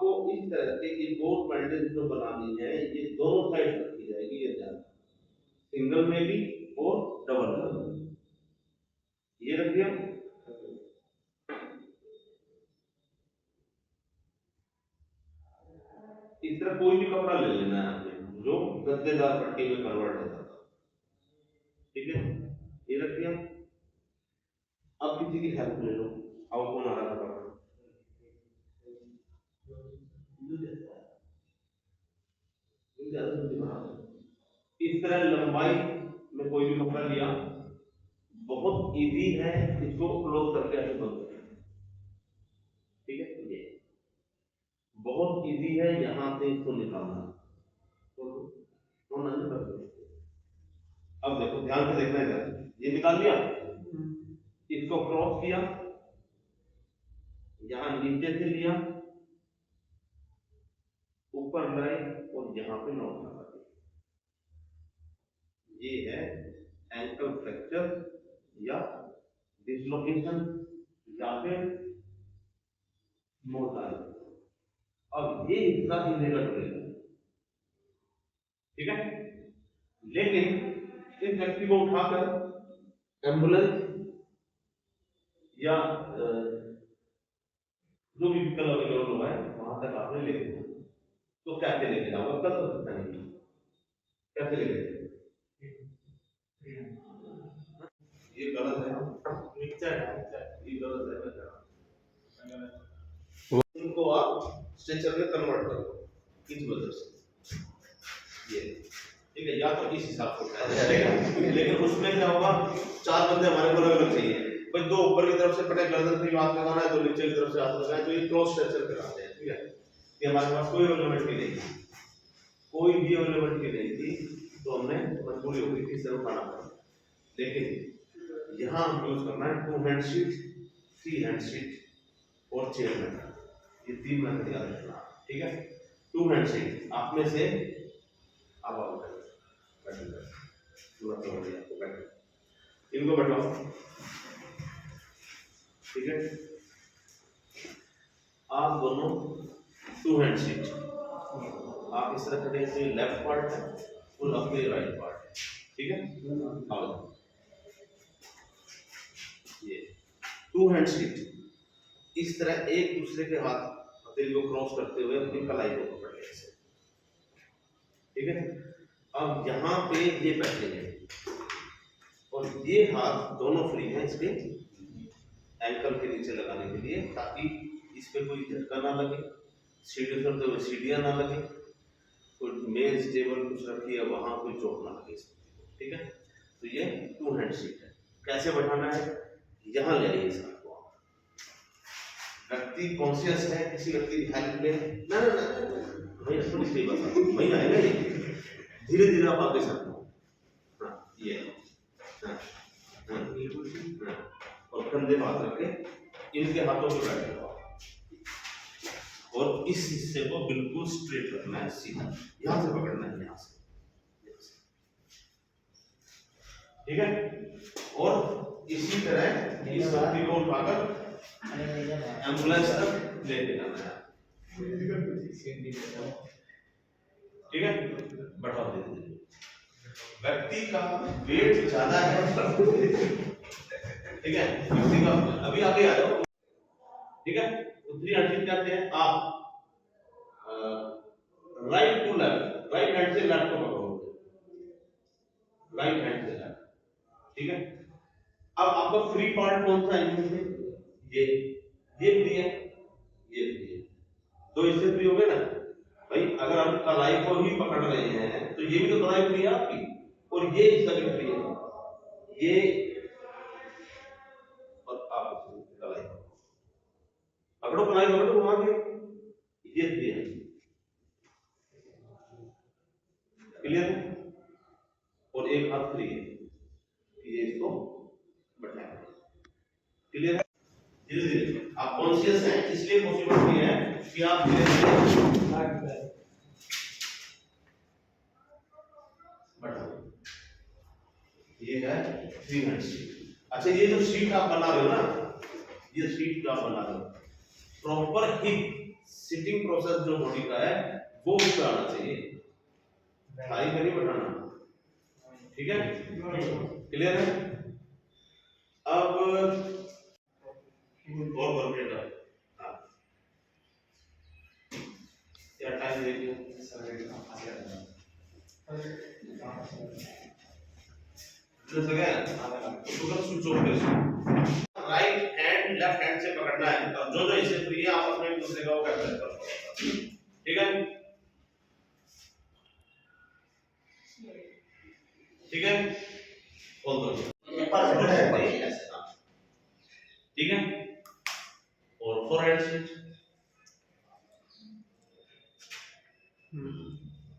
आपको इस तरह के ये दो बैंडेज जो बनानी है, ये दोनों साइड रखी जाएगी, ये ध्यान, सिंगल में भी और डबल में। ये रख दिया। इस तरह कोई भी कपड़ा ले लेना है आपने जो गद्देदार पट्टी में कन्वर्ट हो जाता, ठीक है, ये रख दिया। अब किसी की हेल्प ले लो, अब कौन आ रहा था कपड़ा, इस तरह लंबाई में कोई भी कपड़ा लिया, बहुत इजी है इसको क्लोज करके ऐसे बंद करना, ठीक है, ये बहुत इजी है यहां से इसको निकालना। तो नहीं कर सकते। अब देखो ध्यान से देखना है, ये निकाल लिया, इसको क्रॉस किया, यहां नीचे से लिया, ऊपर लाई और यहां पे नॉट लगा दिया। ये है एंकल फ्रैक्चर या डिसलोकेशन या फिर मोटाई। अब ये हिस्सा हिलेगा डुलेगा, ठीक है, लेकिन इस व्यक्ति को उठाकर एम्बुलेंस या जो भी व्हीकल अवेलेबल हुआ है वहां तक आपने लेके जाना। तो कैसे लेके जाऊंगा, कल तो सकता नहीं, कैसे लेके जाऊंगा, ये गलत है, ये गलत है। इनको आप स्ट्रेचर में कन्वर्ट करो इस वजह से, ये ठीक है, या तो इस हिसाब से उठाया जाएगा, लेकिन उसमें क्या होगा, चार बंदे हमारे को अलग चाहिए, भाई दो ऊपर की तरफ से पटे गर्दन पे हाथ लगाना है, दो नीचे की तरफ से हाथ लगाना है, तो ये क्रॉस स्ट्रेचर कराते हैं, ठीक है, ये हमारे पास कोई अवेलेबिलिटी नहीं थी, कोई भी अवेलेबिलिटी नहीं थी, तो हमने मजबूरी हो गई थी इसे उठाना पड़ा। लेकिन यहाँ हम यूज करना है 2 हैंड शीट, 3 हैंड शीट और चेयर मेथड, ये 3 मेथड याद रखना, ठीक है। 2 हैंड शीट आप में से अब आप पूरा कर दिया, आपको बैठ, इनको बैठाओ, ठीक है, आप दोनों 2 हैंड शीट, आप इस तरह करें, तो लेफ्ट पार्ट है और अपने राइट पार्ट है, ठीक है, अब ये 2 हैंड शीट इस तरह एक दूसरे के हाथ हथेली को क्रॉस करते हुए अपनी कलाई को पकड़ ले ऐसे, ठीक है। अब यहाँ पे ये बैठेंगे और ये हाथ दोनों फ्री हैं इसके एंकल के नीचे लगाने के लिए, ताकि इस पे कोई झटका ना लगे, सीढ़ी चढ़ते हुए सीढ़ियां ना लगे, कोई मेज टेबल कुछ रखी है वहां कोई चोट ना लगे इसमें, ठीक है। तो ये 2 हैंड शीट है। कैसे बैठाना है, यहाँ ले आइए इसको, व्यक्ति कॉन्शियस है, किसी व्यक्ति की हेल्प ले, ना ना ना भाई थोड़ी सी बात वही आएगा, ये धीरे धीरे आप आगे सकते हो, हाँ ये हाँ, हाँ, और कंधे पास रखे इनके हाथों पे बैठ जाओ और इस हिस्से को बिल्कुल स्ट्रेट रखना है, सीधा यहां से पकड़ना है, यहां से, ठीक है। और इसी तरह इस व्यक्ति को उठाकर एम्बुलेंस तक लेके जाना है, ठीक है, बैठा दीजिए। व्यक्ति का वेट ज्यादा है, ठीक है, व्यक्ति का अभी आगे आ जाओ, ठीक है। तो 3 हैंड कहते हैं, आप right to left, right hand से लेफ्ट को पकड़ोगे, राइट हैंड से लेफ्ट, ठीक है। अब आपका फ्री पार्ट कौन सा है इनमें से, ये फ्री है, ये फ्री है, तो इससे फ्री हो गए ना भाई। अगर आप कलाई को ही पकड़ रहे हैं तो ये भी तो कलाई फ्री है आपकी, और ये हिस्सा भी फ्री है, ये और आप कलाई पकड़ो, कलाई पकड़ो घुमा के, ये फ्री है, क्लियर है, और एक हाथ फ्री है, ये इसको बैठाएं, क्लियर है। धीरे धीरे आप कॉन्शियस हैं, इसलिए पॉसिबिलिटी है कि आप धीरे धीरे बढ़ाओ। ये है 3 हैंड शीट। अच्छा, ये जो शीट आप बना रहे हो ना, ये शीट जो आप बना रहे हो प्रॉपर हिप सिटिंग प्रोसेस जो बॉडी का है वो उस पे आना चाहिए, थाई पे नहीं बैठाना। ठीक है, क्लियर है? अब और बेटा क्या टाइम देखिए स्विच ऑफ कर, राइट हैंड लेफ्ट हैंड से पकड़ना है और जो जो इसे फ्री है आपस में एक दूसरे का वो कैप्चर करो। ठीक है, ठीक है, बोल दो ठीक है। और फोर हैंड स्विच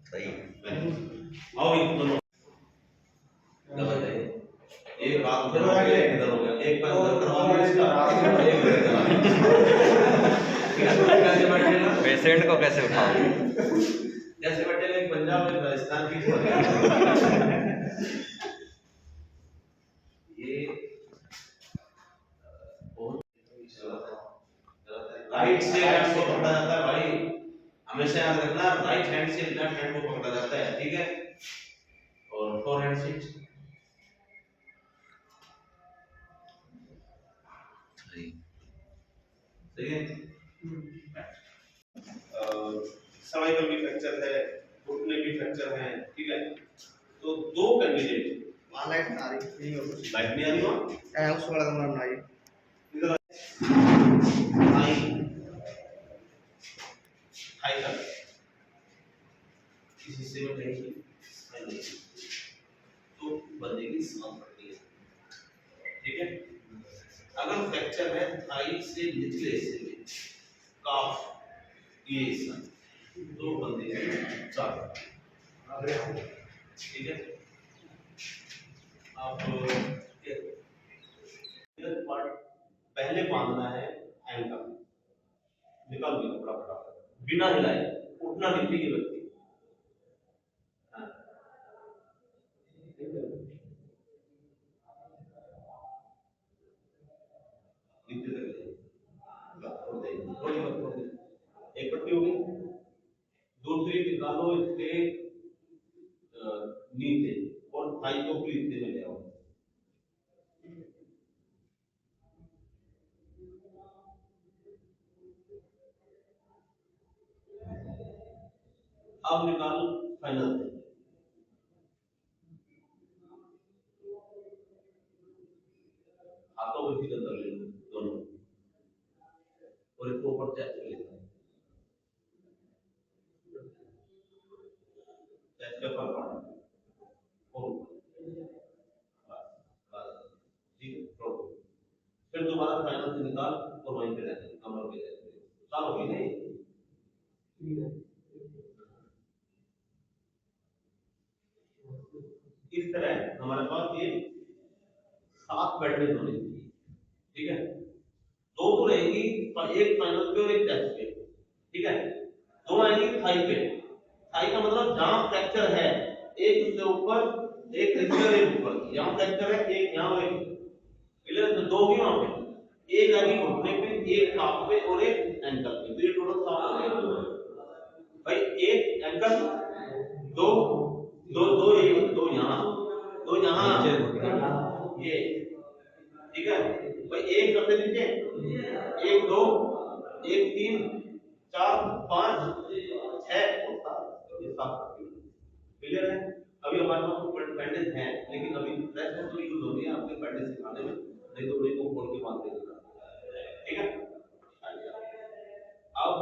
सही आओ दोनों गलत है। एक हाथ उधर हो गया एक इधर हो गया, एक पैर उधर करवा दिया इसका एक इधर करवा दिया। कैसे बैठेगा पेशेंट को कैसे उठाओ, कैसे बैठेगा एक पंजाब में राजस्थान की ये बहुत राइट से लेफ्ट को पकड़ा जाता है भाई, हमेशा याद रखना राइट हैंड से लेफ्ट हैंड को पकड़ा जाता है। ठीक है, और फोर हैंड स्विच सही है। सर्वाइकल भी फ्रैक्चर है, घुटने भी फ्रैक्चर है। ठीक है, तो दो कैंडिडेट वहाँ लाइट आ रही नहीं हो कुछ लाइट नहीं आ रही वहाँ है उस वाला कमरा में आई इधर हाई हाई कर इस हिस्से में कहीं तो बंदे की सांस फटती है। ठीक है, अगर फ्रैक्चर है थाई से निचले हिस्से में काफ ये हिस्सा तो बंदे की चार। ठीक है, आप पहले बांधना है एंकल, निकाल दिया कपड़ा फटाफट बिना हिलाए, उठना नहीं चाहिए व्यक्ति। एक पट्टी होगी, दूसरी निकालो इसके नीचे और थाई को भी हिस्से में ले आओ। अब निकाल फाइनल से हाथों को सीधे कर ले दोनों और इसको ऊपर चेस्ट पे लेना है, चेस्ट के ऊपर पड़ना और ठीक है, छोड़ दो। फिर दोबारा फाइनल से निकाल और वहीं पे रहने कमर पे रहने चालू ही नहीं। इस तरह हमारे पास ये 7 बैठने होने चाहिए। ठीक है, दो तो रहेगी एक फाइनल पे और एक चेस्ट पे। ठीक है, दो आएंगी थाई पे, थाई का मतलब जहां फ्रैक्चर है एक उससे ऊपर एक नीचे एक ऊपर, यहां फ्रैक्चर है एक यहां एक क्लियर, तो दो भी वहां पे एक आएगी घुटने पे एक हाथ पे और एक एंकल पे, तो ये टोटल 7 हो गए भाई। एक एंकल दो दो दो ये दो यहाँ ये। ठीक है भाई, एक सबसे नीचे एक दो एक तीन चार पाँच छह और 7 ये 7 क्लियर है। अभी हमारे पास बैंडेज है लेकिन अभी रेस्ट तो यूज हो रही है आपके बैंडेज सिखाने में, नहीं तो उन्हीं को खोल के बांध देना। ठीक है, अब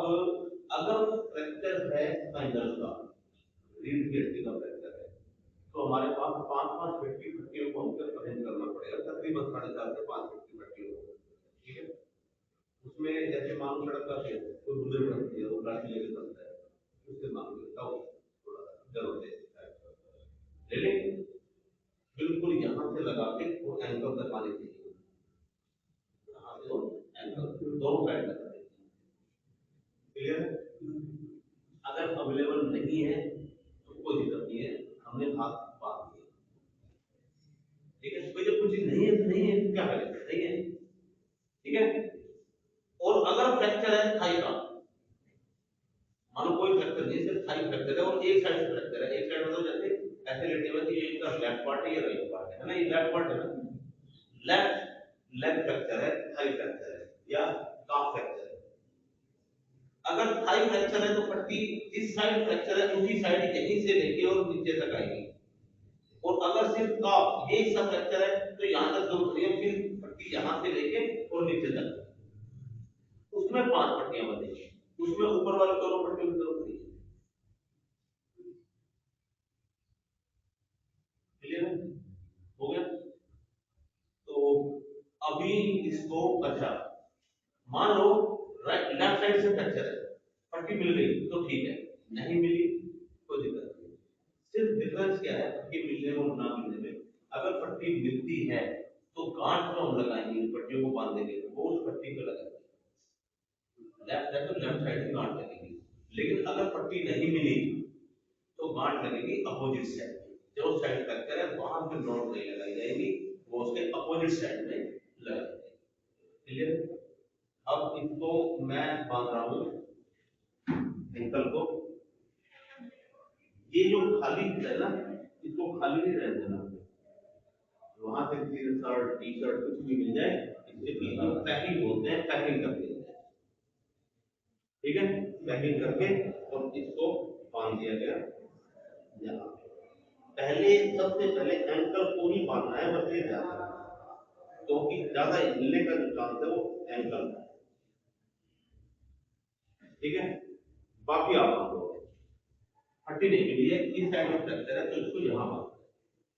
अगर फ्रैक्चर है स्पाइनल का, रीढ़ की हड्डी का फ्रैक्चर है, तो हमारे पास 5-5 फट्टियों को हमको अरेंज करना पड़ेगा, तकरीबन 4.5 से 5 फट्टियों को। ठीक है, उसमें जैसे मांग सड़क का केस कोई बुजुर्ग बनती है वो लाठी लेके चलता है, उससे मांग लेता हूँ थोड़ा जरूरत है ले लें, बिल्कुल यहाँ से लगा के वो एंकल तक आने चाहिए, यहाँ से एंकल दोनों साइड तक आने चाहिए। क्लियर, अगर अवेलेबल नहीं है तो कोई दिक्कत नहीं है, हमने हाथ बांध दिए। ठीक है, कोई जब कुछ नहीं है तो नहीं है क्या करें, नहीं है। ठीक है, और अगर फ्रैक्चर है थाई का मानो कोई फ्रैक्चर नहीं, सिर्फ थाई फ्रैक्चर है और एक साइड से फ्रैक्चर है। एक साइड मतलब जैसे ऐसे लेटे हुए थे, ये इसका लेफ्ट पार्ट है, ये राइट पार्ट है ना, ये लेफ्ट पार्ट है ना, लेफ्ट लेग फ्रैक्चर है, थाई फ्रैक्चर है या काफ फ्रैक्चर है। अगर थाई फ्रैक्चर है तो पट्टी इस साइड फ्रैक्चर है, उसी साइड यहीं से लेके और नीचे तक आएगी। और अगर सिर्फ काफ ये हिस्सा फ्रैक्चर है तो यहाँ तक जरूरत नहीं है, फिर पट्टी यहाँ से लेके और नीचे तक, उसमें 5 पट्टियां बनेगी, उसमें ऊपर वाली दोनों पट्टियों की जरूरत नहीं है। क्लियर है? हो गया? तो अभी इसको अच्छा मान लो राइट लेफ्ट साइड से फ्रैक्चर है, पट्टी मिल गई तो ठीक है, नहीं मिली कोई दिक्कत नहीं। सिर्फ डिफरेंस क्या है पट्टी मिलने और ना मिलने में? अगर पट्टी मिलती है तो गांठ जो हम लगाएंगे इन पट्टियों को बांधेंगे वो उस पट्टी पे लगाएंगे, लेफ्ट है तो लेफ्ट साइड की गांठ लगेगी। लेकिन अगर पट्टी नहीं मिली तो गांठ लगेगी अपोजिट साइड, जो साइड फ्रैक्चर है वहां पे नॉट नहीं लगाई जाएगी, वो उसके अपोजिट साइड में लगाई जाएगी। क्लियर? अब इसको मैं बांध रहा हूं एंकल को, ये जो खाली है ना इसको खाली नहीं रहने देना, वहां से टी शर्ट कुछ भी मिल जाए इससे जो पैकिंग बोलते हैं पैकिंग कर दिया जाए, ठीक है, पैकिंग करके और इसको बांध दिया गया यहाँ। पहले सबसे पहले एंकल को ही बांधना है, बस ये ध्यान रखना, क्योंकि ज्यादा हिलने का जो चांस है वो एंकल, ठीक है। बाकी आप बांधो, हड्डी नहीं मिली है, इस साइड में फ्रैक्चर है तो इसको यहाँ बांध,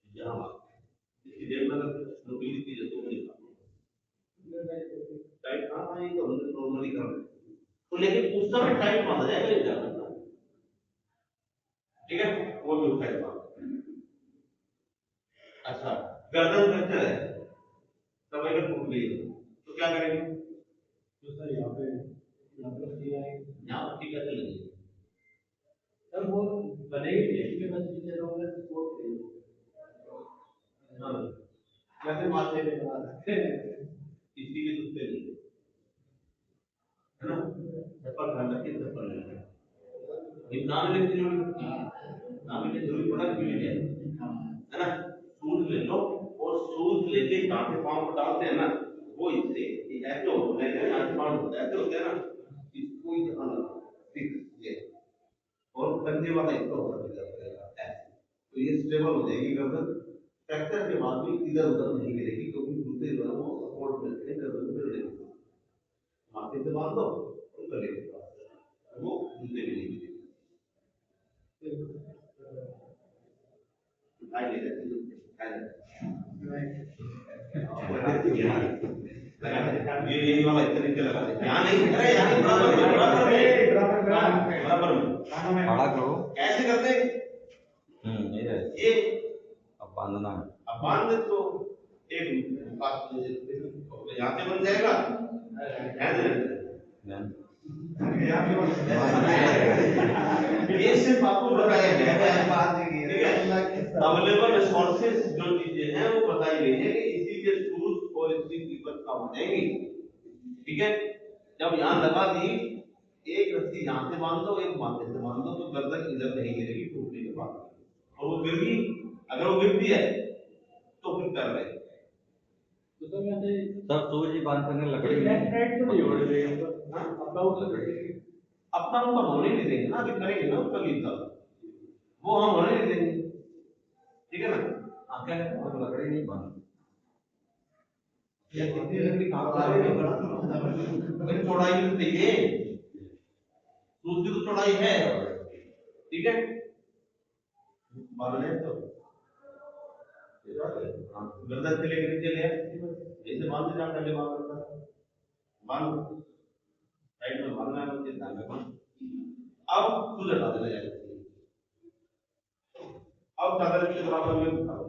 यहाँ बांध, इसकी जेब में अगर नुकीली चीज है तो वो निकाल टाइट। हाँ हाँ, ये तो हम नॉर्मली कर रहे हैं तो, लेकिन उस समय टाइट बांधा जाएगा, ये ध्यान रखना, ठीक है, वो भी टाइट बांध। अच्छा, गर्दन फ्रैक्चर है, सब अगर टूट गई तो क्या करेंगे? तो सर यहाँ पे यहाँ पट्टी कैसे लगेगी? सर वो बनेगी नहीं कि बस नीचे लोग सपोर्ट करेंगे, हाँ, जैसे माथे पे बना सकते हैं। किसी के दूसरे नहीं है ना, चप्पल ध्यान रखिए, चप्पल ले लें, ये नाम लेने की जरूरत नहीं, नाम लेने की जरूरत पड़ा कि मिल जाए, है ना। शूज ले लो और शूज लेके जहाँ पे पाँव को डालते हैं ना, वो इससे ऐसे होता है, यहाँ से पाँव होता है ऐसे होता है ना, इसको ही ध्यान रखो, ठीक ये, और कंधे वाला इसका ऊपर जाएगा ऐसे, तो ये स्टेबल हो जाएगी गर्दन। फ्रैक्चर के बाद भी इधर उधर नहीं गिरेगी, क्योंकि दूसरे जो है वो सपोर्ट मिलते हैं, गर्दन पे रहेगी, माथे से बांध दो और गले के पास वो दूसरे भी नहीं गिरेगी। उठाई ले जाती है, ये वाला इतने नीचे लगा दे, यहाँ नहीं, अरे यहाँ बराबर में खड़ा करो। कैसे करते? ये अब बांधना है। अब बांध दे तो एक बात यहाँ से बन जाएगा, ये सिर्फ आपको बताया गया है, ठीक है। अवेलेबल रिसोर्सेज जो चीजें हैं वो बताई गई है कि इसी के शूज और इसकी कीमत कम हो जाएगी, ठीक है। जब यहाँ लगा दी, एक रस्सी यहाँ से बांध दो, एक माथे से बांध दो, तो गर्दन इधर नहीं गिरेगी टूटने के बाद, और वो गिर गई, अगर वो गिरती है तो फिर कर रहे तो सर वैसे सब सूज ही बांध करने लकड़ी लेफ्ट राइट तो नहीं हो रही है, हाँ? अपना उस अपना उनका होने नहीं देंगे ना, अभी करेंगे ना उसका गीत, वो हम होने नहीं देंगे, ठीक है ना। हाँ, क्या है और लकड़ी नहीं बांध, ये कितनी लकड़ी कहाँ से लाएंगे? चौड़ाई भी चाहिए, सूज की तो चौड़ाई है, ठीक है, बांध लें तो गर्दन से लेकर नीचे ले ऐसे बांध दे, जाकर ले बांध साइड में बांधना है, मुझे ध्यान रखना। अब सूज हटा देना चाहिए, अब चादर के बराबर में उठा दो,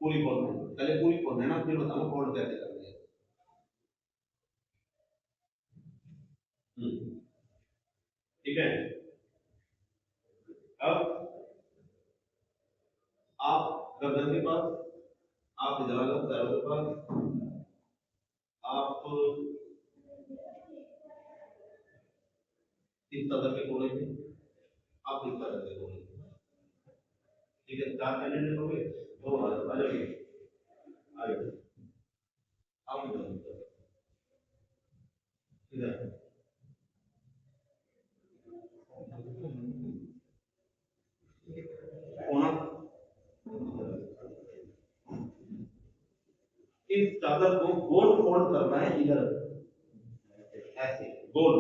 पूरी खोल दो, पहले पूरी खोल देना, फिर बताऊंगा फोल्ड कैसे करनी है। ठीक है, अब आप गर्दन के पास, आप इधर आ जाओ पैरों के पास, आप इस तरह के कोने में, आप इस तरह के कोने में, ठीक है। 4 कैंडिडेट हो गए, 2 हाथ आ जाइए, आइए आप इधर कोना, इस चादर को गोल फोल्ड करना है इधर, ऐसे गोल,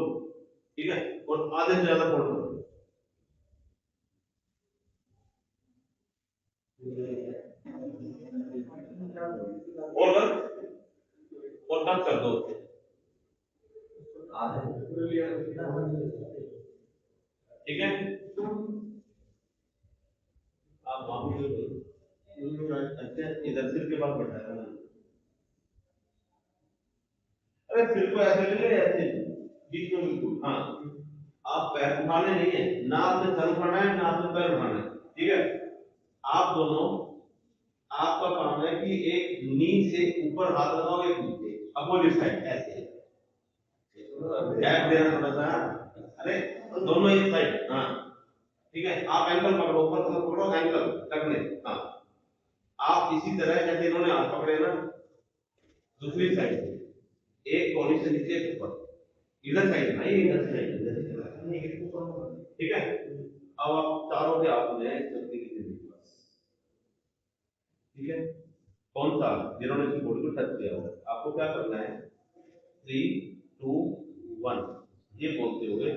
ठीक है, और आधे से ज्यादा फोल्ड करो, और टच कर दो, ठीक है। आप वहां अच्छा इधर सिर के पास बैठा है, अरे सिर को ऐसे ले ले, ऐसे बीच में बिल्कुल, हाँ। आप पैर उठाने नहीं है, ना आपने सर उठाना है, ना आपने पैर उठाना है, ठीक है। आप दोनों, आपका काम है कि एक नी से ऊपर हाथ लगाओ, एक नीचे अपोजिट साइड ऐसे गैप देना थोड़ा सा, अरे तो दोनों एक साइड, हाँ ठीक है। आप एंकल पकड़ो, ऊपर से पकड़ो, एंकल टकने, हाँ। आप इसी तरह जैसे इन्होंने हाथ पकड़े ना, दूसरी साइड से एक कोनी से नीचे एक ऊपर, इधर साइड नहीं, इधर साइड, ठीक है। अब आप चारों के हाथ में शक्ति की जिंदगी बस, ठीक है। कौन सा जिन्होंने इस बॉडी को टच किया हो, आपको क्या करना है, 3 2 1 ये बोलते हुए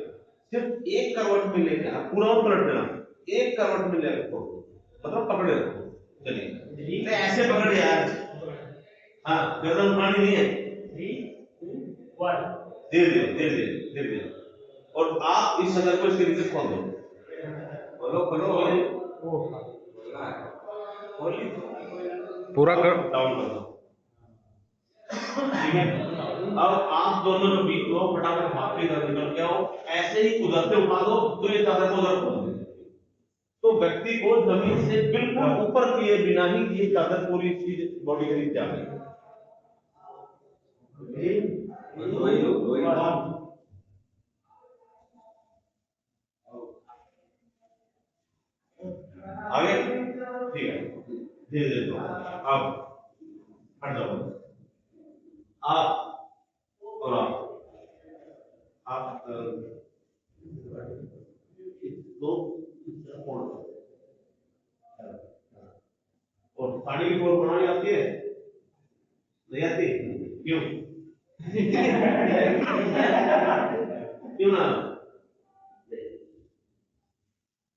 सिर्फ एक करवट में लेके आप पूरा और पलट देना, एक करवट में लेके रखो, मतलब पकड़े रखो, चलिए ऐसे पकड़ यार, हाँ गर्दन उठानी नहीं है, 3 2 1 धीरे धीरे धीरे धीरे धीरे धीरे, और आप इस शक्ल को इसके नीचे खोल दो, खोलो खोलो, पूरा कर डाउन कर दो, ठीक है। अब आप दोनों जो बीच में फटाफट हाथ पे इधर निकल के आओ, ऐसे ही उधर से उठा दो तो ये चादर को उधर खोल दे, तो व्यक्ति को जमीन से बिल्कुल ऊपर किए बिना ही ये चादर पूरी चीज बॉडी के नीचे आ गई, आगे ठीक है, धीरे धीरे आप हट जाओ, आप और आप दो और साड़ी की फोड़ बनानी आती है, नहीं आती, क्यों क्यों ना,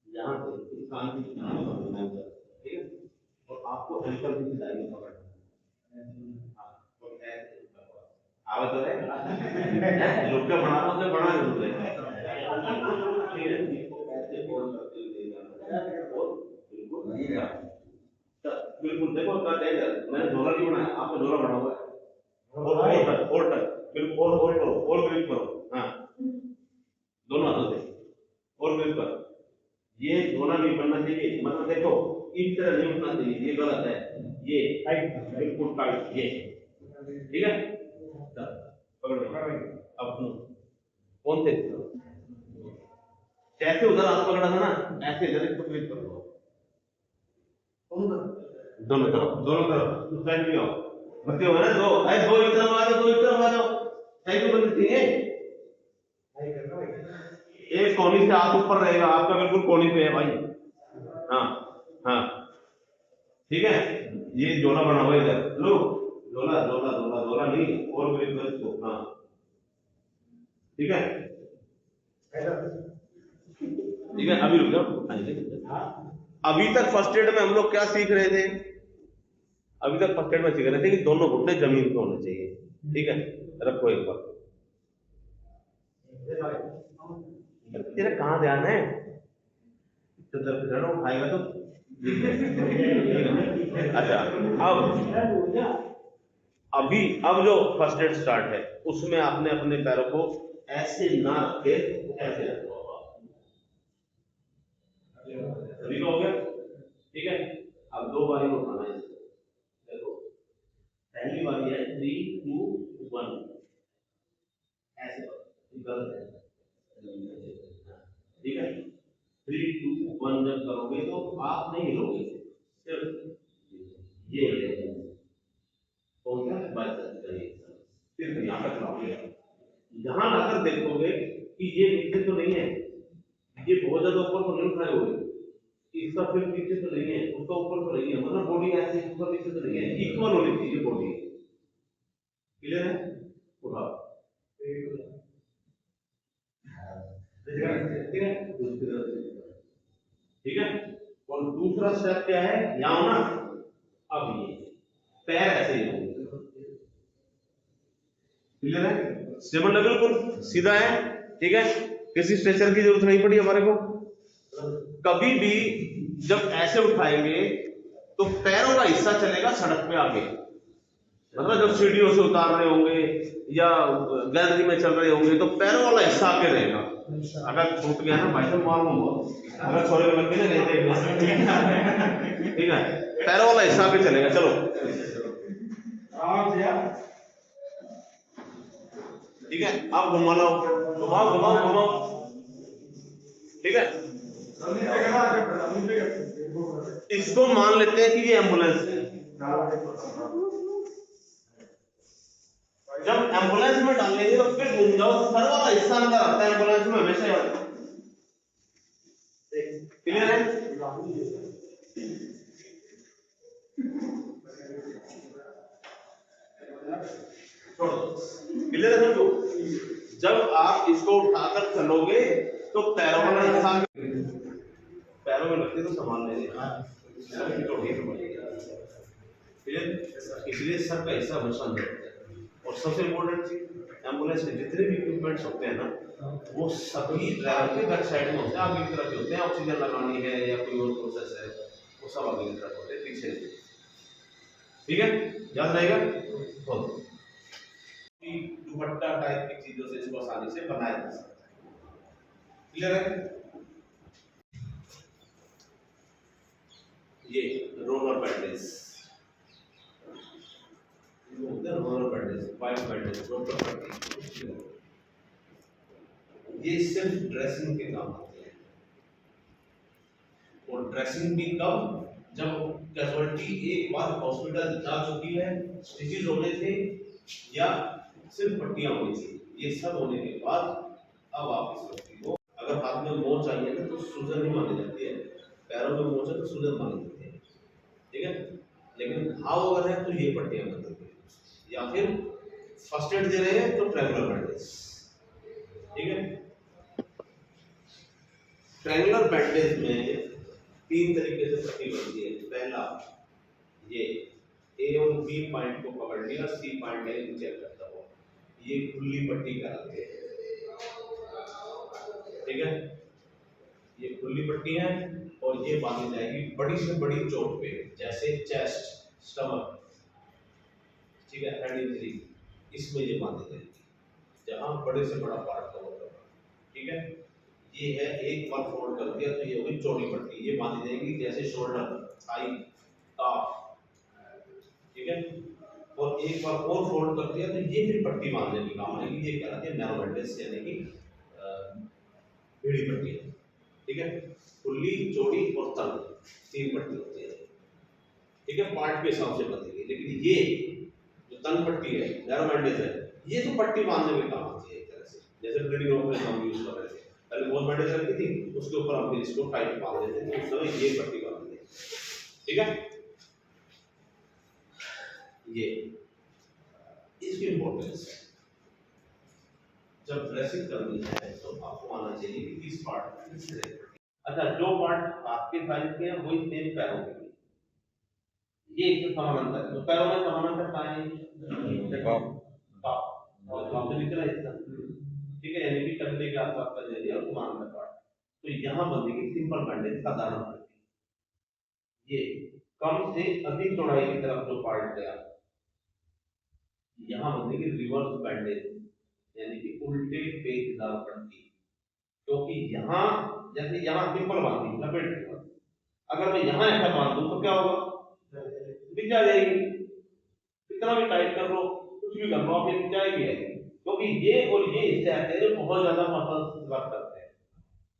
यहाँ से इंसान की जान पकड़ना है, ठीक है। और आपको एंकल की सिलाई पकड़ना है, तो ऐसे आवे तो है लोग क्या बना रहा है, बना जरूर है, ठीक है। ऐसे फोल्ड करते हुए जाना, और बिल्कुल बिल्कुल देखो क्या टेंडर मैंने डोला नहीं बनाया, आपने डोला बना हुआ है, और टच बिल्कुल, और करो, और ग्रिप करो, हाँ दोनों हाथों से, और ग्रिप करो, ये डोला नहीं बनना चाहिए, मतलब देखो इस तरह नहीं उठना चाहिए, ये गलत है, ये बिल्कुल टाइट, ये ठीक है, पकड़ो अब सुनो, कौन से जैसे उधर हाथ पकड़ा था ना, ऐसे इधर इसको ग्रिप कर दो, दोनों तरफ उस साइड भी आओ, बच्चे हो ना, दो ऐसे दो इस तरफ आ जाओ, दो इस तरफ आ जाओ, साइड में बनती है, एक कोनी से हाथ ऊपर रहेगा, आपका बिल्कुल कोनी पे है भाई, हाँ हाँ ठीक है। ये जोड़ा बना हुआ है इधर, लो जोड़ा जोड़ा जोड़ा जोड़ा नहीं, और ग्रिप कर इसको, हाँ ठीक है ठीक है। अभी रुक जाओ, अभी तक फर्स्ट एड में हम लोग क्या सीख रहे थे, अभी तक फर्स्ट एड में सीख रहे थे कि दोनों घुटने जमीन पे होने चाहिए, ठीक है। रखो एक बार, तेरा कहाँ ध्यान है, तो दर्द उठाएगा तो अच्छा। अब जो फर्स्ट एड स्टार्ट है उसमें आपने अपने पैरों को ऐसे ना रखे, ऐसे रखो, सभी का हो गया, ठीक है। अब दो बारी में उठाना है इसको, देखो पहली बारी है 3 2 1 ऐसे, गलत है, वन जब करोगे तो आप नहीं हिलोगे, सिर्फ ये हिलेगा। कौन सा बाइसेप्स का हिस्सा, सिर्फ यहाँ तक लाओगे, यहाँ लाकर देखोगे कि ये नीचे तो नहीं है, ये बहुत ज्यादा ऊपर तो नहीं उठाए हुए, इसका फिर नीचे तो नहीं है, उसका ऊपर तो नहीं है, मतलब बॉडी ऐसे ऊपर नीचे तो नहीं है, इक्वल होनी चाहिए बॉडी। क्लियर है? उठाओ, ठीक है। और दूसरा स्टेप क्या है, यहाँ ना, अब ये पैर ऐसे ही होंगे। क्लियर है? स्टेबल है, बिल्कुल सीधा है, ठीक है, किसी स्ट्रेचर की जरूरत नहीं पड़ी हमारे को। कभी भी जब ऐसे उठाएंगे तो पैरों का हिस्सा चलेगा सड़क पे आगे, मतलब जब सीढ़ियों से उतार रहे होंगे या गैलरी में चल रहे होंगे तो पैरों वाला हिस्सा आगे रहेगा। अगर छूट गया ना भाई साहब मालूम, अगर छोरे को लग गया ना नहीं, ठीक है, पैरों वाला हिस्सा आगे चलेगा। चलो ठीक है, आप घुमा लो, घुमाओ घुमाओ घुमाओ, ठीक है। इसको मान लेते हैं कि ये एम्बुलेंस है। जब एम्बुलेंस में डालेंगे तो फिर घूम जाओ, सर वाला हिस्सा अंदर आता है एम्बुलेंस में हमेशा। क्लियर है? क्लियर है सबको? जब आप इसको उठाकर चलोगे तो पैरों वाला हिस्सा, पैरों में लगते तो संभाल लेंगे, इसलिए सर का हिस्सा हमेशा अंदर होता है। और सबसे इम्पोर्टेंट चीज, एम्बुलेंस के जितने भी इक्विपमेंट्स होते हैं ना, वो सभी ड्राइवर के बैक साइड में होते हैं, आगे की तरफ होते हैं। ऑक्सीजन लगानी है या कोई और प्रोसेस है, वो सब आगे की तरफ होते हैं, पीछे नहीं। ठीक है, याद रहेगा। दुपट्टा टाइप की चीजों से इसको आसानी से बनाया जा सकता है। क्लियर है? ये roller bandage, roller bandage, white bandage, roller bandage, ये सिर्फ ड्रेसिंग के काम आते हैं। और ड्रेसिंग भी कब, जब कैजुअलिटी एक बार हॉस्पिटल जा चुकी है, स्टिचेस होने थे या सिर्फ पट्टियां होनी थी, ये सब होने के बाद अब आप इस व्यक्ति को, अगर हाथ में मोच आई है तो सूजन ही मानी जाती है, पैरों में मोच है तो सूजन मानी जाती है, ठीक है। लेकिन घाव अगर है तो ये पट्टियां बन सकती है, या फिर फर्स्ट एड दे रहे हैं तो ट्रायंगुलर बैंडेज, ठीक है। ट्रायंगुलर बैंडेज में 3 तरीके से पट्टी बनती है। पहला, ये ए और बी पॉइंट को पकड़ लिया, सी पॉइंट है नीचे करता हुआ, ये खुली पट्टी कहलाती है, ठीक है। ये खुली पट्टी है और ये बांधी जाएगी बड़ी से बड़ी चोट पे, जैसे चेस्ट, स्टमक, ठीक है, हेड इंजरी, इसमें ये बांधी जाएगी जहां बड़े से बड़ा पार्ट कवर करना, ठीक है। ये है, एक बार फोल्ड कर दिया तो ये होगी चौड़ी पट्टी, ये बांधी जाएगी जैसे शोल्डर, थाई, काफ, ठीक है। और एक बार और फोल्ड कर दिया तो ये फिर पट्टी बांधने की काम आएगी, ये कहलाती है नैरो बैंडेज, यानी कि भिड़ी पट्टी, ठीक है। खुली, चौड़ी और तंग, 3 पट्टी होती है, ठीक है, पार्ट के हिसाब से बनेगी। लेकिन ये जो तंग पट्टी है, नैरो बैंडेज है, ये तो पट्टी बांधने में काम आती है एक तरह से, जैसे ब्लीडिंग रोक में हम यूज कर रहे थे, पहले बहुत बैंडेज रखी थी, उसके ऊपर हम फिर इसको टाइट बांध देते थे, उस समय ये पट्टी बांधते थे, ठीक है। ये इसकी इंपॉर्टेंस है, जब ड्रेसिंग करनी है तो आपको आना चाहिए कि किस पार्ट में किस तरह की। अच्छा, जो पार्ट आपके साइज के हैं वही सेम पैरों के लिए, ये एक समानांतर है, तो पैरों में समानांतर कहाँ है, टॉप से निकला हिस्सा, ठीक है, यानी कि कंधे के आसपास का एरिया और समानांतर पार्ट। तो यहाँ बनेगी सिंपल बैंडेज, साधारण पट्टी। ये कम से अधिक चौड़ाई की तरफ जो पार्ट गया, यहाँ बनेगी रिवर्स बैंडेज, यानी कि उल्टे पेचदार पट्टी, क्योंकि यहाँ जैसे यहाँ सिंपल बांधी लपेट के, अगर मैं यहाँ ऐसा बांध दूं तो क्या होगा, दिख जाएगी, कितना भी टाइट कर लो, कुछ भी कर लो, आप ये दिख जाएगी, क्योंकि ये और ये हिस्से आते हैं बहुत ज्यादा मसल वर्क करते हैं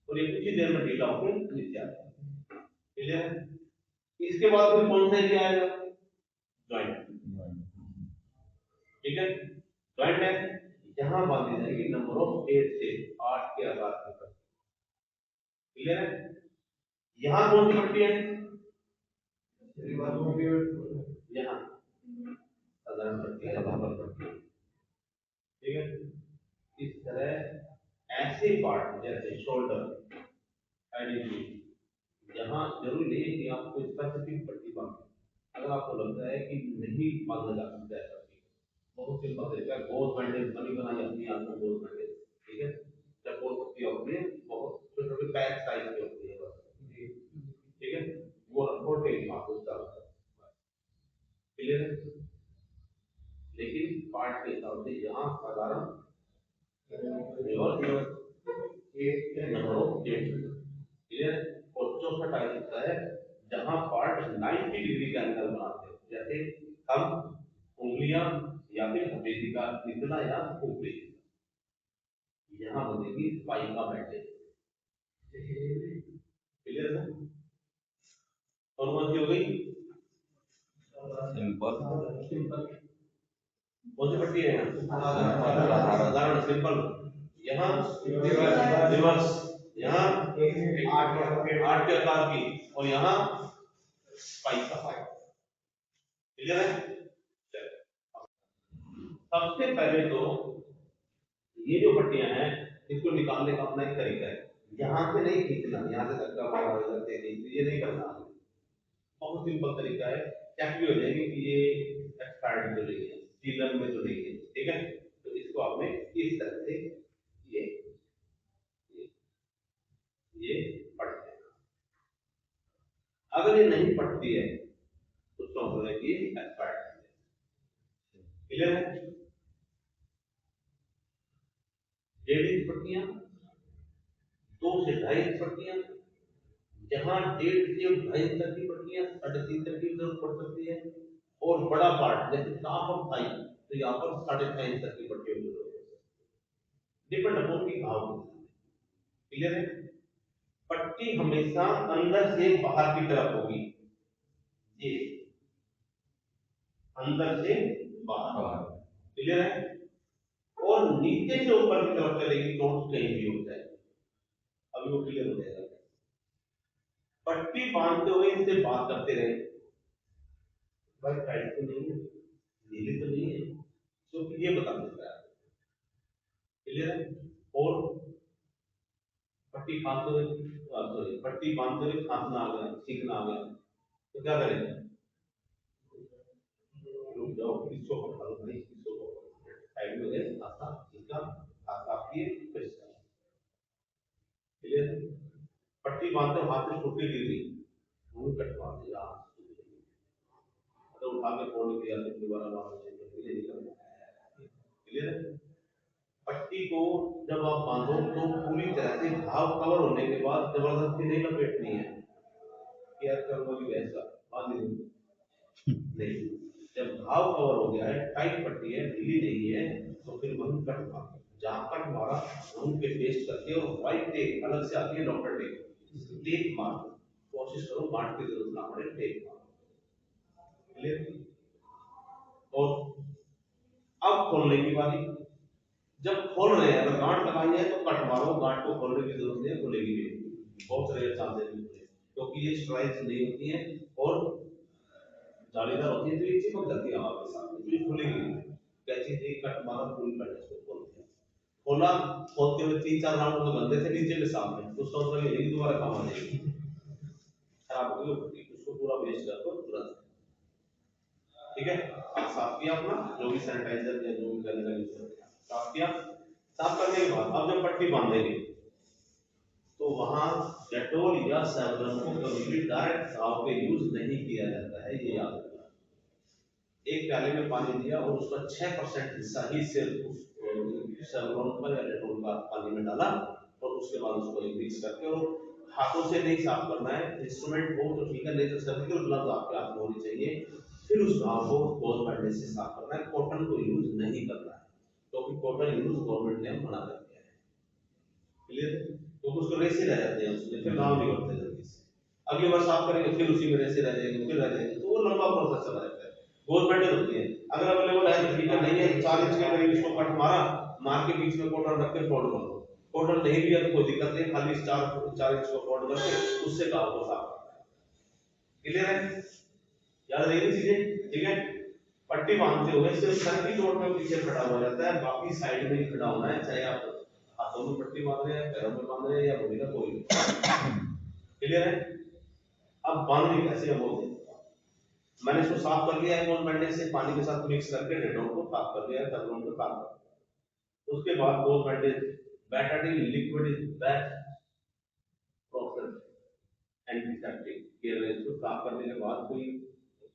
और ये कुछ ही देर में ढीला होकर नीचे आते हैं, क्लियर है? इसके बाद फिर कौन सा एरिया आएगा? जॉइंट। ठीक है, जॉइंट है, यहाँ बांधी जाएगी नंबर ऑफ 8 से 8 के आधार पर। क्लियर है? यहाँ कौन सी पट्टी है? यहाँ साधारण पट्टी है, साधारण पट्टी। ठीक है, इस तरह ऐसे पार्ट जैसे शोल्डर, एडिजी, यहाँ जरूरी नहीं है कि आपको स्पेसिफिक पट्टी बांधे। अगर आपको लगता है कि नहीं बांधा जा सकता है पट्टी, बहुत सिंपल तरीका है, गोल बैंडेज बनी बनाई अपनी आप में गोल बैंडेज। ठीक है, जब गोल पट्टी होती है बहुत छोटे छोटे पैक साइज की होती है बस। ठीक है, वो रखो टेप मार दो। क्लियर है? लेकिन पार्ट के हिसाब से यहाँ साधारण क्लियर। और चौथा टाइप होता है जहां पार्ट 90 डिग्री का एंगल बनाते हैं, जैसे हम उंगलियां या फिर हथेली का निकला या ऊपरी, यहाँ बनेगी स्पाइन का बैंडेज। क्लियर है? और कौन सी हो गई? सिंपल। कौन सी पट्टी है? साधारण सिंपल। यहाँ रिवर्स, यहाँ 8 के आकार की, और यहाँ स्पाइक का। क्लियर है? सबसे पहले तो ये जो पट्टियां हैं इसको निकालने का अपना एक तरीका है। यहाँ से नहीं खींचना, यहाँ से धक्का मारा इधर से नहीं, ये नहीं करना। बहुत सिंपल तरीका है, चेक भी हो जाएगी कि ये एक्सपायर्ड तो नहीं है, सीजन में तो नहीं है। ठीक है, तो इसको आपने इस तरह से ये ये पढ़ लेना। अगर ये नहीं पढ़ती है तो समझ लें कि एक्सपायर्ड है। क्लियर है? 1.5 इंच पट्टियां, 2 से 2.5 इंच पट्टियां, जहां 1.5 से 2.5 इंच तक की पट्टियां 3.5 तक की जरूरत पड़ सकती है। और बड़ा पार्ट जैसे टॉप ऑफ थाई, तो यहाँ पर 6.5 इंच तक की पट्टियों की जरूरत है, डिपेंड अपॉन की घाव। क्लियर है? पट्टी हमेशा अंदर से बाहर की तरफ होगी, ये अंदर से बाहर। क्लियर है? और नीचे से ऊपर की तरफ चलेगी, चोट कहीं भी हो जाए। अभी वो क्लियर हो जाएगा। पट्टी बांधते हुए इनसे बात करते रहे, भाई टाइट तो नहीं है, ढीली तो नहीं है, क्योंकि ये बता देता है। क्लियर है? और पट्टी बांधते हुए सॉरी पट्टी बांधते हुए खांसना आ गया, छींकना आ गया, तो क्या करें? रुक जाओ, इसको हटा दो भाई, इसको साइड में ले, खांसा छींका, खांसा किए, फिर क्लियर है? पट्टी बांधते हाथ में छोटी गिर गई, मुंह कटवा दिया, तो उठा के फोड़ दिया, फिर दोबारा वापस ये निकल। क्लियर है? पट्टी को जब आप बांधो तो पूरी तरह से घाव कवर होने के बाद जबरदस्ती नहीं लपेटनी है कि यार करोगी वैसा बांध नहीं। जब घाव कवर हो गया है, टाइट पट्टी है, ढीली नहीं है, तो फिर वहीं कट मारो, जहां कट मारा वहीं पे पेस्ट करके, और व्हाइट टेप अलग से आती है, डॉक्टर टेप, टेप मारो, कोशिश करो गांठ की जरूरत ना पड़े, टेप मारो। क्लियर? और अब खोलने की बारी। जब खोल रहे हैं, अगर गांठ लगाई है तो कट मारो, गांठ को खोलने की जरूरत नहीं है, खुलेगी नहीं, बहुत रेयर चांसेस है, क्योंकि ये स्ट्राइक्स नहीं होती है और जालीदार होती है, तो ये चिपक जाती है हवा के साथ, तो ये खुलेगी नहीं। कैची थी, कट मारा, पूरी कट इसको खोल दिया, खोला, खोलते हुए 3-4 राउंड तो गंदे से नीचे में साफ है, उसका मतलब ये नहीं कि दोबारा काम आ जाएगी, खराब हो गई वो पट्टी, उसको पूरा वेस्ट कर दो तुरंत। ठीक है, अब साफ किया अपना, जो भी सैनिटाइजर या जो भी करने का यूज करते हैं, साफ किया। साफ करने के बाद अब जब पट्टी बांधेंगे तो वहां डेटॉल या सैवलॉन को कभी भी डायरेक्ट घाव पे यूज नहीं किया जाता है, ये याद रखना। एक प्याले में पानी दिया और उसका 6% हिस्सा ही सिर्फ उस सैवलॉन का या डेटॉल का पानी में डाला, और उसके बाद उसको मिक्स करके, और हाथों से नहीं साफ करना है, इंस्ट्रूमेंट हो तो ठीक है, नहीं तो सर्जिकल ग्लव्स आपके हाथ में होनी चाहिए। फिर उस घाव को गोल बैंडेज से साफ करना है, कॉटन को यूज नहीं करना है, क्योंकि कॉटन यूज गवर्नमेंट ने मना कर दिया है। क्लियर? तो उसको रेसे रह जाते हैं उसमें, फिर घाव नहीं बढ़ते जल्दी से। अगली बार साफ करेंगे फिर उसी में ऐसे रह जाएंगे, फिर रह जाएंगे, तो वो लंबा प्रोसेस चला रहता है। गवर्नमेंट होती है, अगर अवेलेबल है तो ठीक है, नहीं है 4 इंच के करीब इसको कट मार के बीच में कॉर्नर रख के फोल्ड कर दो। कॉर्नर नहीं भी है तो कोई दिक्कत नहीं, खाली 4 इंच को फोल्ड करके उससे काम को साफ करना है। क्लियर है, याद रहेगी चीजें, ठीक है। पट्टी बांधते हुए सिर्फ सर की चोट में पीछे खड़ा हो जाता है, बाकी साइड में ही खड़ा होना है, चाहे आप हाथों में पट्टी बांध रहे हैं, पैरों में बांध रहे हैं या बॉडी का कोई। क्लियर है। अब बांधनी कैसे है वो देखते हैं। मैंने इसको साफ कर लिया है गोल्ड बैंडेज से, पानी के साथ मिक्स करके डेटॉल को साफ कर दिया है, तब को काम कर। उसके बाद gold bandage Betadine liquid is best process antiseptic care. इसको साफ करने के बाद कोई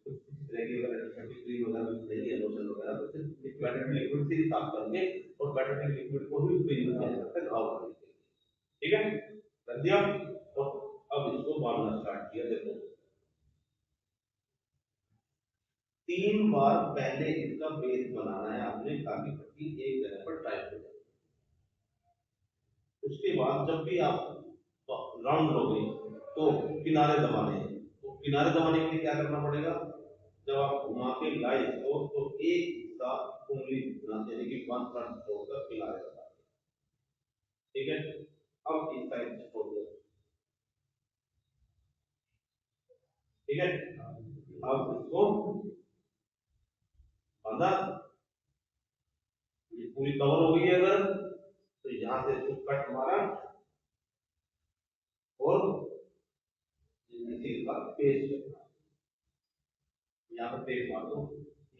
रेगुलर एंटीसेप्टिक क्रीम वगैरह नहीं है, लोशन वगैरह, तो सिर्फ बेटाडीन लिक्विड से ही साफ करके और बेटाडीन लिक्विड को ही उसको यूज किया जाता है घाव करने के लिए। ठीक है, कर दिया। और अब इसको बांधना स्टार्ट किया। देखो 3 बार पहले इसका बेस बनाना है आपने, ताकि पट्टी एक जगह पर टाइट हो जाए। उसके बाद जब भी आप राउंड लोगे तो किनारे दबाने हैं। तो किनारे दबाने के लिए क्या करना पड़ेगा, जब आप घुमा के लाए इसको तो एक हिस्सा उंगली यानी कि 1/3 छोड़कर किनारे दबा। ठीक है, अब इस साइड से छोड़ दो। ठीक है, अब इसको बांधा, ये पूरी कवर हो गई है। अगर तो यहां से इसको कट मारा और इसी के साथ पेस्ट करना, यहाँ पर पेस्ट मार दो,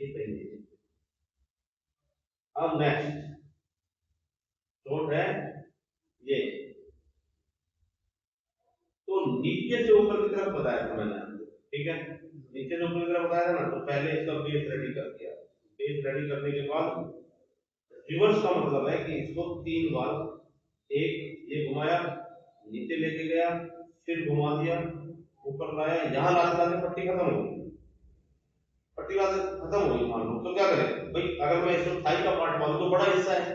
ये सही है। अब नेक्स्ट चोट है ये, तो नीचे से ऊपर की तरफ बताया था मैंने आपको। ठीक है, नीचे से ऊपर की तरफ बताया था ना, तो पहले इसका बेस रेडी कर दिया। बेस रेडी करने के बाद रिवर्स का मतलब है कि इसको 3 बार, एक ये घुमाया, नीचे लेके गया, फिर घुमा दिया, ऊपर लाया, यहां लाते लाते पट्टी खत्म हो गई। पट्टी लाते खत्म हो गई मान लो, तो क्या करें भाई, अगर मैं इसको थाई का पार्ट बांधूं तो बड़ा हिस्सा है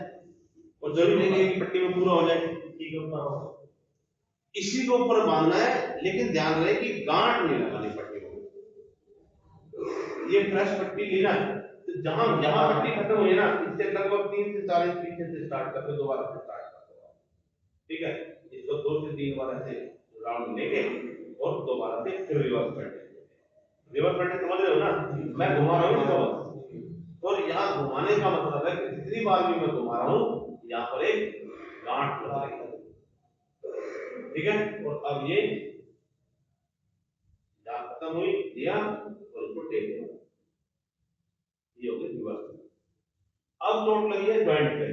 और जरूरी नहीं है कि पट्टी में पूरा हो जाए। ठीक है, इसी को ऊपर बांधना है, लेकिन ध्यान रहे कि गांठ नहीं लगानी पट्टी में। ये फ्रेश पट्टी लेना है, तो जहां जहां पट्टी खत्म हुई ना, इससे लगभग 3 से 4 इंच पीछे से स्टार्ट करके दोबारा से स्टार्ट कर दो। ठीक है, इसको 2 से 3 बार ऐसे राउंड लेके और दोबारा से फिर रिवर्स कर देंगे। रिवर्स करके समझ रहे हो ना, मैं घुमा रहा हूं इसको, और यहां घुमाने का मतलब है कि जितनी बार भी मैं घुमा रहा हूं यहां पर एक गांठ लग रही है। ठीक है, और अब ये जहां खत्म हुई दिया और इसको टेक दिया, ये हो गया रिवर्स। अब चोट लगी है जॉइंट पे,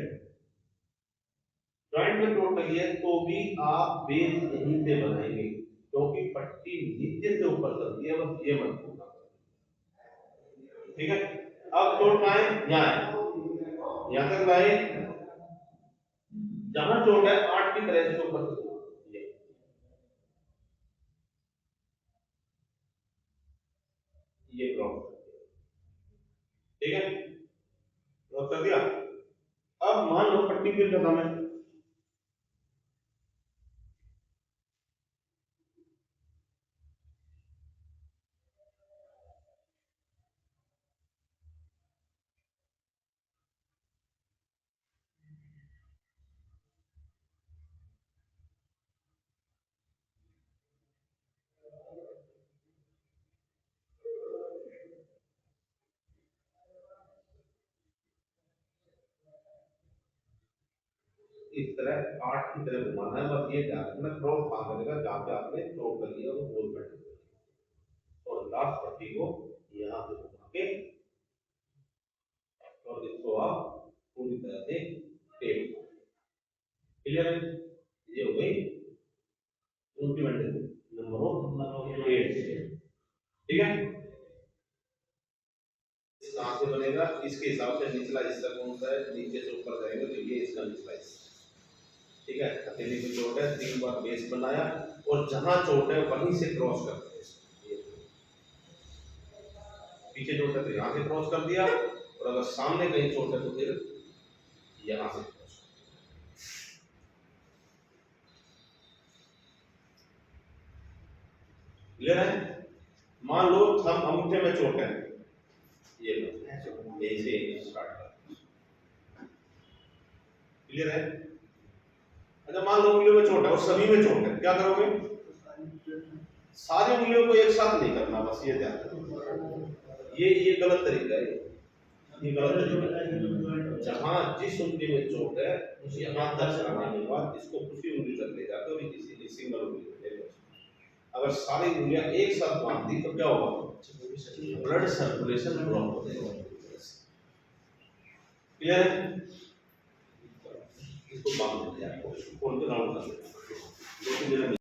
जॉइंट में चोट लगी है तो भी आप बेस यहीं से बनाएंगे, क्योंकि पट्टी नीचे से ऊपर चलती है, बस ये मत भूलना। ठीक है, अब चोट लाए यहां तक लाए, जहां चोट है 8 की तरह से ऊपर ये क्रॉस। ठीक है, क्रॉस कर दिया। अब मान लो पट्टी फिर खत्म है, इस तरह 8 की तरह घुमाना है, बस ये ध्यान रखना क्रॉस वहां करेगा जहां पे आपने चोट लगी है वो गोल पट्टी, और लास्ट पट्टी को यहां से घुमा के और इसको आप पूरी तरह से टेप। क्लियर है, ये हो गई इम्प्लीमेंटेशन नंबर 8। ठीक है, कहां से बनेगा इसके हिसाब से निचला हिस्सा कौन सा है, नीचे से ऊपर जाएंगे तो ये इसका निचला हिस्सा। ठीक है, हथेली की चोट है, 3 बार बेस बनाया और जहां चोट है वहीं से क्रॉस कर दिया। पीछे चोट है तो यहां से क्रॉस कर दिया, और अगर सामने कहीं चोट है तो फिर यहां से क्रॉस। क्लियर है? मान लो थंब अंगूठे में चोट है, ये लो ऐसे स्टार्ट कर, क्लियर है? अच्छा मान लो उंगलियों में चोट है और सभी में चोट है, क्या करोगे? सारी उंगलियों को एक साथ नहीं करना, बस ये ध्यान रखना। ये गलत तरीका है, ये गलत तरीका है। जहां जिस उंगली में चोट है यहाँ तक लगाने के बाद इसको उसी उंगली तक ले जाकर भी किसी सिंगल उंगली ले लो। अगर सारी उंगलियां एक साथ बांध दी तो क्या होगा? ब्लड सर्कुलेशन ब्लॉक हो जाएगा। क्लियर है? इसको बांध देते हैं, खोल के राउंड कर देते हैं।